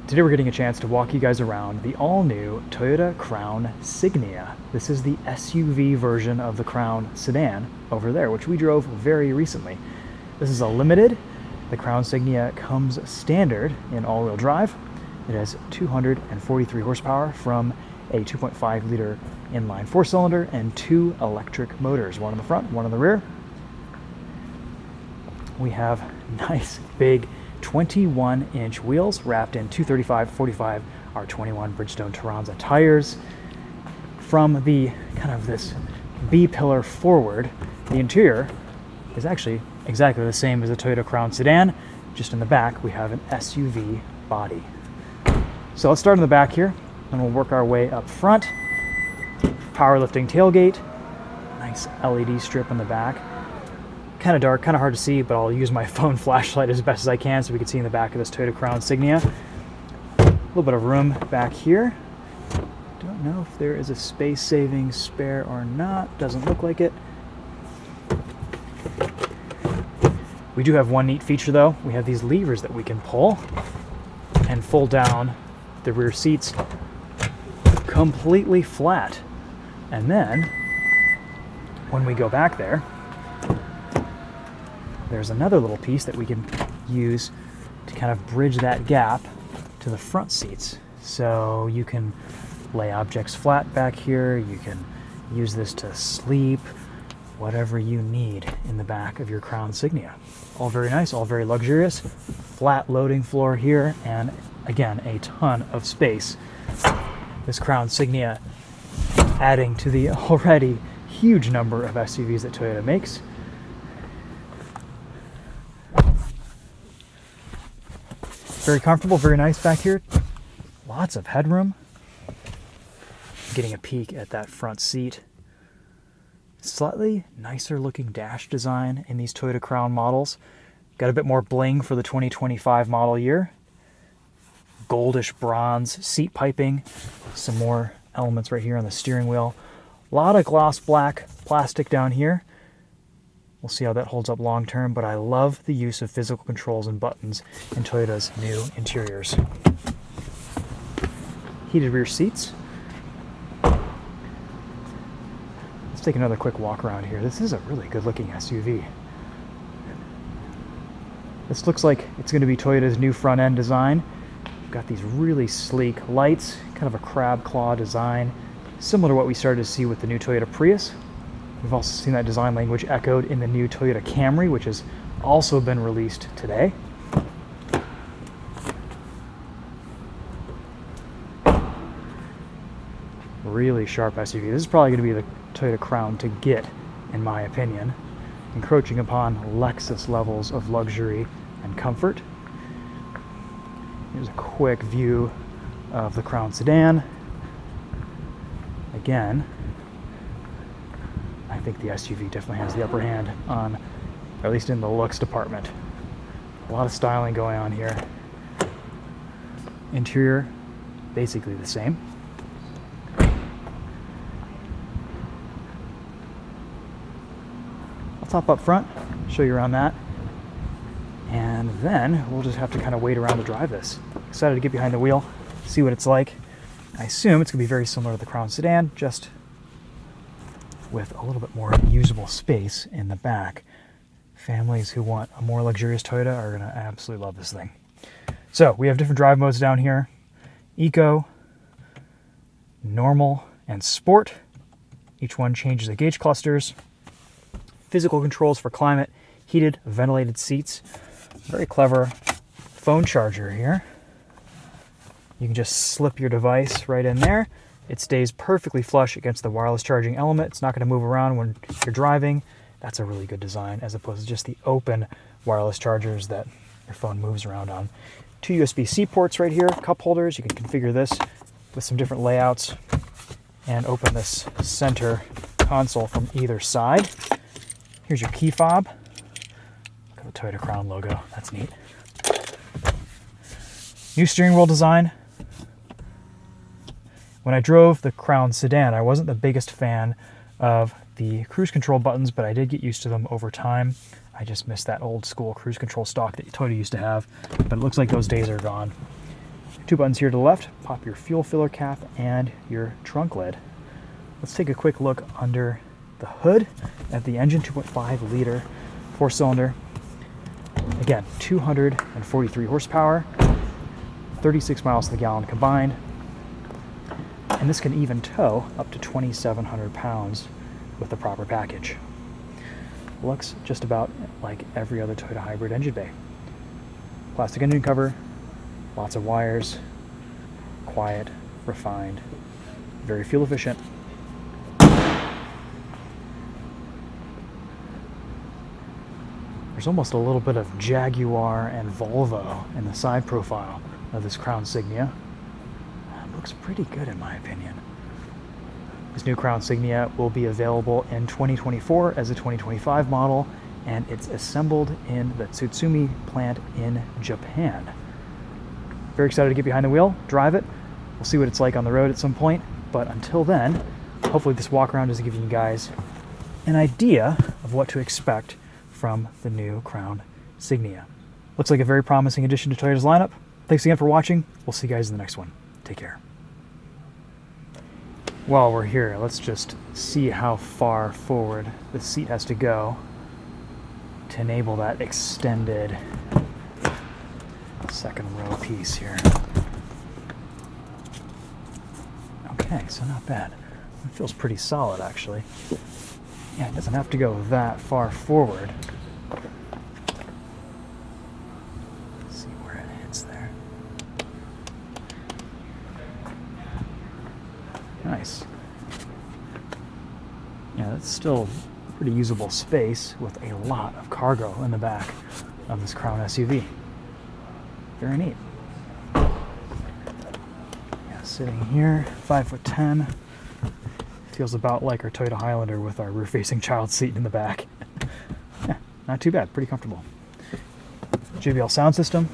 Today we're getting a chance to walk you guys around the all-new Toyota Crown Signia. This is the SUV version of the Crown sedan over there, which we drove very recently. This is a limited. The Crown Signia comes standard in all-wheel drive. It has 243 horsepower from a 2.5 liter inline four-cylinder and 2 electric motors, one in the front, one in the rear. We have nice big 21-inch wheels wrapped in 235/45 R21 Bridgestone Turanza tires. From the kind of this B-pillar forward, the interior is actually exactly the same as the Toyota Crown sedan. Just in the back, we have an SUV body. So let's start in the back here, and we'll work our way up front. Power lifting tailgate, nice LED strip in the back. Kind of dark, kind of hard to see, but I'll use my phone flashlight as best as I can so we can see in the back of this Toyota Crown Signia. A little bit of room back here. Don't know if there is a space-saving spare or not. Doesn't look like it. We do have one neat feature though. We have these levers that we can pull and fold down the rear seats completely flat. And then when we go back there, there's another little piece that we can use to kind of bridge that gap to the front seats. So you can lay objects flat back here. You can use this to sleep, whatever you need in the back of your Crown Signia. All very nice, all very luxurious. Flat loading floor here, and again, a ton of space. This Crown Signia adding to the already huge number of SUVs that Toyota makes. Very comfortable, very nice back here. Lots of headroom. Getting a peek at that front seat. Slightly nicer looking dash design in these Toyota Crown models. Got a bit more bling for the 2025 model year. Goldish bronze seat piping. Some more elements right here on the steering wheel. A lot of gloss black plastic down here. We'll see how that holds up long term, but I love the use of physical controls and buttons in Toyota's new interiors. Heated rear seats. Let's take another quick walk around here. This is a really good looking SUV. This looks like it's going to be Toyota's new front end design. We've got these really sleek lights, kind of a crab claw design, similar to what we started to see with the new Toyota Prius. We've also seen that design language echoed in the new Toyota Camry, which has also been released today. Really sharp SUV. This is probably going to be the Toyota Crown to get, in my opinion, encroaching upon Lexus levels of luxury and comfort. Here's a quick view of the Crown sedan. Again, I think the SUV definitely has the upper hand on, or at least in the looks department. A lot of styling going on here. Interior, basically the same. I'll top up front, show you around that. And then we'll just have to kind of wait around to drive this. Excited to get behind the wheel, see what it's like. I assume it's going to be very similar to the Crown sedan, just with a little bit more usable space in the back. Families who want a more luxurious Toyota are going to absolutely love this thing. So we have different drive modes down here. Eco, Normal, and Sport. Each one changes the gauge clusters. Physical controls for climate, heated, ventilated seats. Very clever phone charger here. You can just slip your device right in there. It stays perfectly flush against the wireless charging element. It's not going to move around when you're driving. That's a really good design, as opposed to just the open wireless chargers that your phone moves around on. 2 USB-C ports right here, cup holders. You can configure this with some different layouts and open this center console from either side. Here's your key fob. Look at the Toyota Crown logo. That's neat. New steering wheel design. When I drove the Crown sedan, I wasn't the biggest fan of the cruise control buttons, but I did get used to them over time. I just miss that old school cruise control stock that Toyota used to have, but it looks like those days are gone. Two buttons here to the left, pop your fuel filler cap and your trunk lid. Let's take a quick look under the hood at the engine, 2.5 liter, 4-cylinder. Again, 243 horsepower, 36 miles to the gallon combined. And this can even tow up to 2,700 pounds with the proper package. Looks just about like every other Toyota hybrid engine bay. Plastic engine cover, lots of wires, quiet, refined, very fuel efficient. There's almost a little bit of Jaguar and Volvo in the side profile of this Crown Signia. It looks pretty good in my opinion. This new Crown Signia will be available in 2024 as a 2025 model, and it's assembled in the Tsutsumi plant in Japan. Very excited to get behind the wheel, drive it. We'll see what it's like on the road at some point, but until then, hopefully this walk around is giving you guys an idea of what to expect from the new Crown Signia. Looks like a very promising addition to Toyota's lineup. Thanks again for watching. We'll see you guys in the next one. Take care. While we're here, let's just see how far forward the seat has to go to enable that extended second row piece here. Okay, so not bad. It feels pretty solid actually. Yeah, it doesn't have to go that far forward. Let's see where it hits there. Nice. Yeah, that's still pretty usable space with a lot of cargo in the back of this Crown SUV. Very neat. Yeah, sitting here, 5'10". Feels about like our Toyota Highlander with our rear-facing child seat in the back. Yeah, not too bad, pretty comfortable. JBL sound system,